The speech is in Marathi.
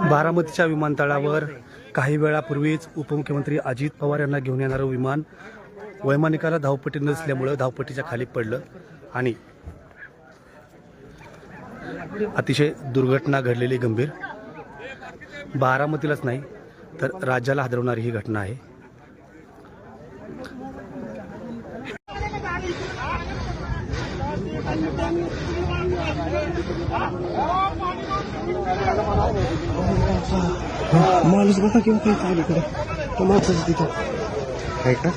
बारामतीच्या विमानतळावर काही वेळापूर्वीच उपमुख्यमंत्री अजित पवार यांना घेऊन येणारं विमान वैमानिकाला धावपट्टी नसल्यामुळे धावपट्टीच्या खाली पडलं आणि अतिशय दुर्घटना घडलेली गंभीर. बारामतीलाच नाही तर राज्याला हादरवणारी ही घटना आहे. माणूस बघा किंवा काही काय इकडे तो माणसाचं तिथं आहे का.